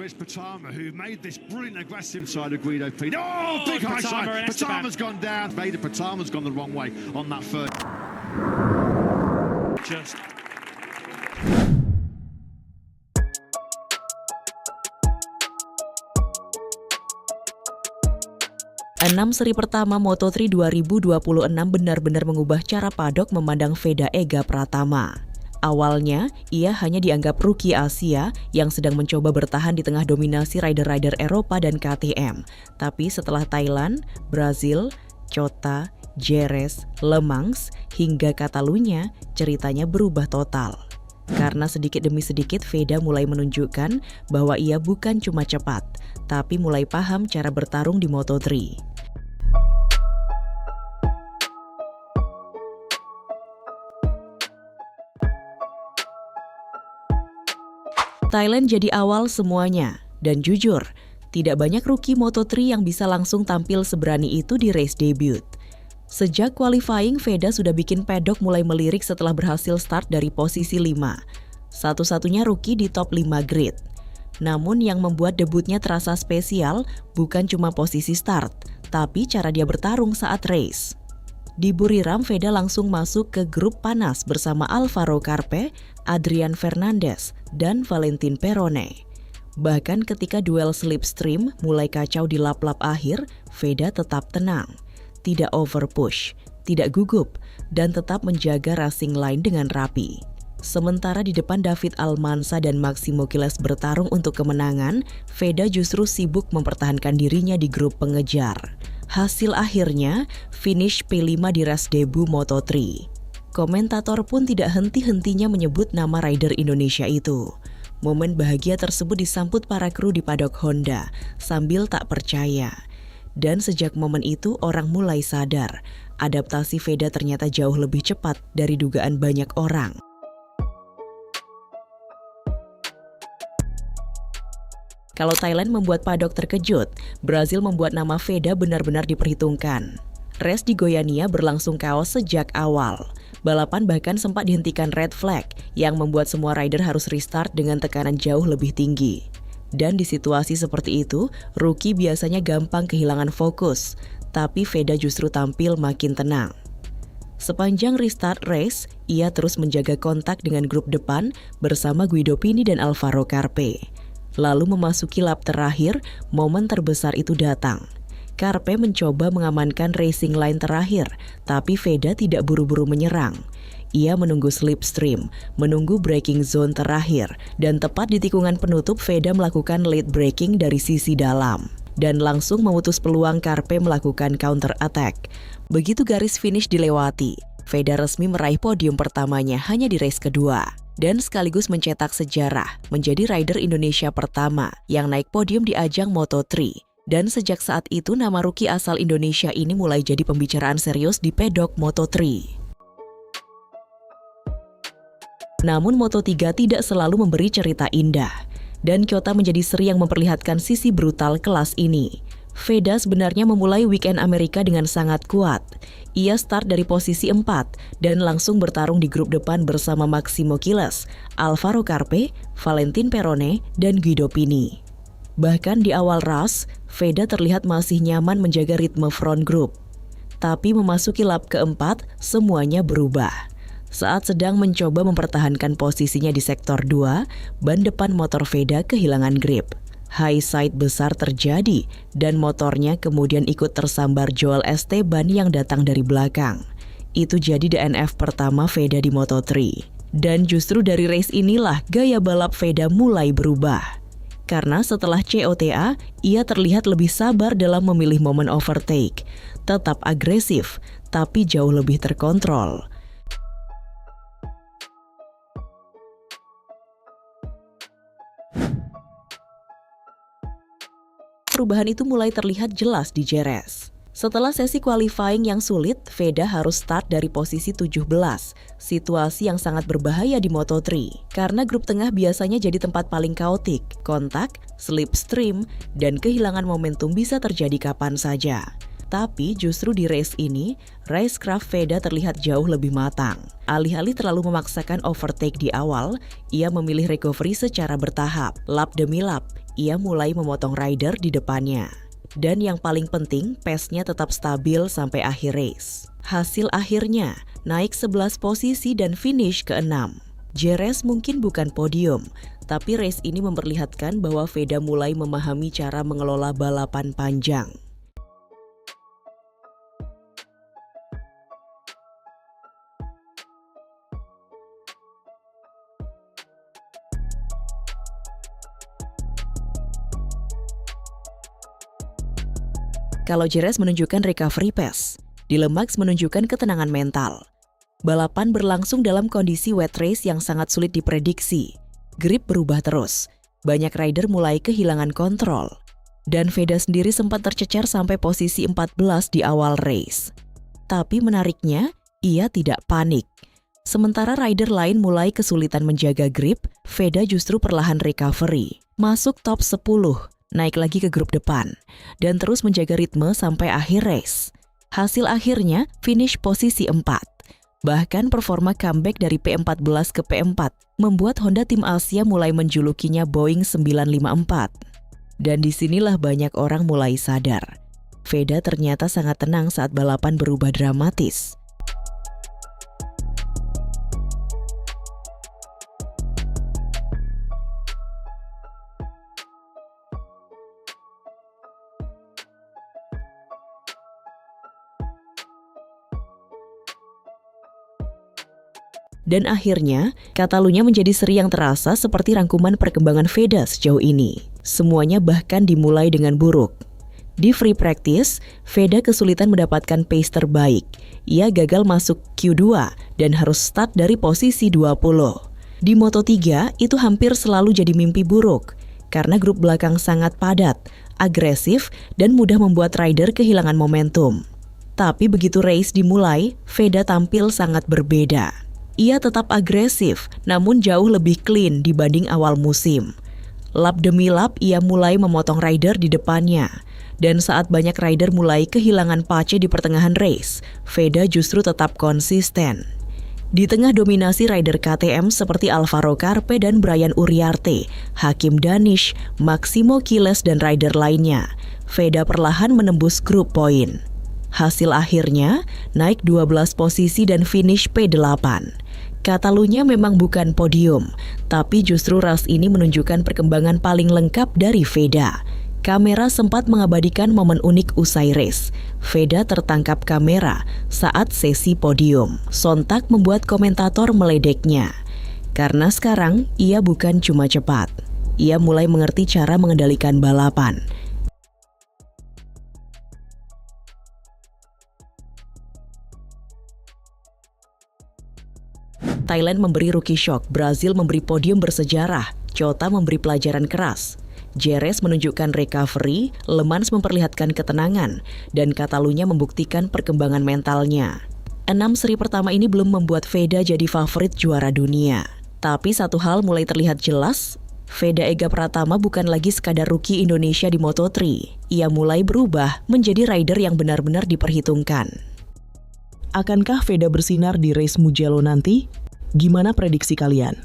it's Patama who made this brilliant aggressive side of Guido Pini. Oh, big high side. Patama's gone down. Vader Patama's gone the wrong way on that third. Just 6 seri pertama Moto3 2026 benar-benar mengubah cara paddock memandang Veda Ega Pratama. Awalnya, ia hanya dianggap rookie Asia yang sedang mencoba bertahan di tengah dominasi rider-rider Eropa dan KTM. Tapi setelah Thailand, Brazil, Chota, Jerez, Le Mans, hingga Catalunya, ceritanya berubah total. Karena sedikit demi sedikit Veda mulai menunjukkan bahwa ia bukan cuma cepat, tapi mulai paham cara bertarung di Moto3. Thailand jadi awal semuanya, dan jujur, tidak banyak rookie Moto3 yang bisa langsung tampil seberani itu di race debut. Sejak qualifying, Veda sudah bikin paddock mulai melirik setelah berhasil start dari posisi 5. Satu-satunya rookie di top 5 grid. Namun yang membuat debutnya terasa spesial bukan cuma posisi start, tapi cara dia bertarung saat race. Di Buriram, Veda langsung masuk ke grup panas bersama Alvaro Carpe, Adrian Fernandez, dan Valentin Perone. Bahkan ketika duel slipstream mulai kacau di lap-lap akhir, Veda tetap tenang, tidak overpush, tidak gugup, dan tetap menjaga racing line dengan rapi. Sementara di depan David Almanza dan Maximo Giles bertarung untuk kemenangan, Veda justru sibuk mempertahankan dirinya di grup pengejar. Hasil akhirnya, finish P5 di race debut Moto3. Komentator pun tidak henti-hentinya menyebut nama rider Indonesia itu. Momen bahagia tersebut disambut para kru di paddock Honda sambil tak percaya. Dan sejak momen itu orang mulai sadar, adaptasi Veda ternyata jauh lebih cepat dari dugaan banyak orang. Kalau Thailand membuat paddock terkejut, Brazil membuat nama Veda benar-benar diperhitungkan. Race di Goiânia berlangsung kaos sejak awal. Balapan bahkan sempat dihentikan red flag yang membuat semua rider harus restart dengan tekanan jauh lebih tinggi. Dan di situasi seperti itu, rookie biasanya gampang kehilangan fokus, tapi Veda justru tampil makin tenang. Sepanjang restart race, ia terus menjaga kontak dengan grup depan bersama Guido Pini dan Alvaro Carpe. Lalu memasuki lap terakhir, momen terbesar itu datang. Carpe mencoba mengamankan racing line terakhir, tapi Veda tidak buru-buru menyerang. Ia menunggu slipstream, menunggu braking zone terakhir, dan tepat di tikungan penutup Veda melakukan late braking dari sisi dalam. Dan langsung memutus peluang Carpe melakukan counter attack. Begitu garis finish dilewati, Veda resmi meraih podium pertamanya hanya di race kedua. Dan sekaligus mencetak sejarah, menjadi rider Indonesia pertama yang naik podium di ajang Moto3. Dan sejak saat itu nama rookie asal Indonesia ini mulai jadi pembicaraan serius di pedok Moto3. Namun Moto3 tidak selalu memberi cerita indah. Dan Chota menjadi seri yang memperlihatkan sisi brutal kelas ini. Veda sebenarnya memulai weekend Amerika dengan sangat kuat. Ia start dari posisi 4 dan langsung bertarung di grup depan bersama Maximo Giles, Alvaro Carpe, Valentin Perone, dan Guido Pini. Bahkan di awal race, Veda terlihat masih nyaman menjaga ritme front group. Tapi memasuki lap keempat, semuanya berubah. Saat sedang mencoba mempertahankan posisinya di sektor 2, ban depan motor Veda kehilangan grip. High side besar terjadi dan motornya kemudian ikut tersambar Joel Esteban yang datang dari belakang. Itu jadi DNF pertama Veda di Moto3. Dan justru dari race inilah gaya balap Veda mulai berubah. Karena setelah COTA, ia terlihat lebih sabar dalam memilih momen overtake. Tetap agresif, tapi jauh lebih terkontrol. Perubahan itu mulai terlihat jelas di Jerez. Setelah sesi qualifying yang sulit, Veda harus start dari posisi 17, situasi yang sangat berbahaya di Moto3. Karena grup tengah biasanya jadi tempat paling kaotik, kontak, slipstream, dan kehilangan momentum bisa terjadi kapan saja. Tapi justru di race ini, racecraft Veda terlihat jauh lebih matang. Alih-alih terlalu memaksakan overtake di awal, ia memilih recovery secara bertahap. Lap demi lap, ia mulai memotong rider di depannya. Dan yang paling penting, pace-nya tetap stabil sampai akhir race. Hasil akhirnya, naik 11 posisi dan finish ke-6. Jerez mungkin bukan podium, tapi race ini memperlihatkan bahwa Veda mulai memahami cara mengelola balapan panjang. Kalau Jerez menunjukkan recovery pace, di Le Mans menunjukkan ketenangan mental. Balapan berlangsung dalam kondisi wet race yang sangat sulit diprediksi. Grip berubah terus, banyak rider mulai kehilangan kontrol. Dan Veda sendiri sempat tercecer sampai posisi 14 di awal race. Tapi menariknya, ia tidak panik. Sementara rider lain mulai kesulitan menjaga grip, Veda justru perlahan recovery. Masuk top 10. Naik lagi ke grup depan, dan terus menjaga ritme sampai akhir race. Hasil akhirnya finish posisi 4. Bahkan performa comeback dari P14 ke P4 membuat Honda Tim Asia mulai menjulukinya Boeing 954. Dan disinilah banyak orang mulai sadar. Veda ternyata sangat tenang saat balapan berubah dramatis. Dan akhirnya, Catalunya menjadi seri yang terasa seperti rangkuman perkembangan Veda sejauh ini. Semuanya bahkan dimulai dengan buruk. Di free practice, Veda kesulitan mendapatkan pace terbaik. Ia gagal masuk Q2 dan harus start dari posisi 20. Di Moto3, itu hampir selalu jadi mimpi buruk, karena grup belakang sangat padat, agresif, dan mudah membuat rider kehilangan momentum. Tapi begitu race dimulai, Veda tampil sangat berbeda. Ia tetap agresif, namun jauh lebih clean dibanding awal musim. Lap demi lap, ia mulai memotong rider di depannya. Dan saat banyak rider mulai kehilangan pace di pertengahan race, Veda justru tetap konsisten. Di tengah dominasi rider KTM seperti Alvaro Carpe dan Brian Uriarte, Hakim Danish, Maximo Quiles dan rider lainnya, Veda perlahan menembus grup poin. Hasil akhirnya, naik 12 posisi dan finish P8. Catalunya memang bukan podium, tapi justru race ini menunjukkan perkembangan paling lengkap dari Veda. Kamera sempat mengabadikan momen unik usai race. Veda tertangkap kamera saat sesi podium. Sontak membuat komentator meledeknya. Karena sekarang, ia bukan cuma cepat. Ia mulai mengerti cara mengendalikan balapan. Thailand memberi rookie shock, Brazil memberi podium bersejarah, Cota memberi pelajaran keras. Jerez menunjukkan recovery, Le Mans memperlihatkan ketenangan, dan Catalunya membuktikan perkembangan mentalnya. 6 seri pertama ini belum membuat Veda jadi favorit juara dunia. Tapi satu hal mulai terlihat jelas, Veda Ega Pratama bukan lagi sekadar rookie Indonesia di Moto3. Ia mulai berubah menjadi rider yang benar-benar diperhitungkan. Akankah Veda bersinar di race Mugello nanti? Gimana prediksi kalian?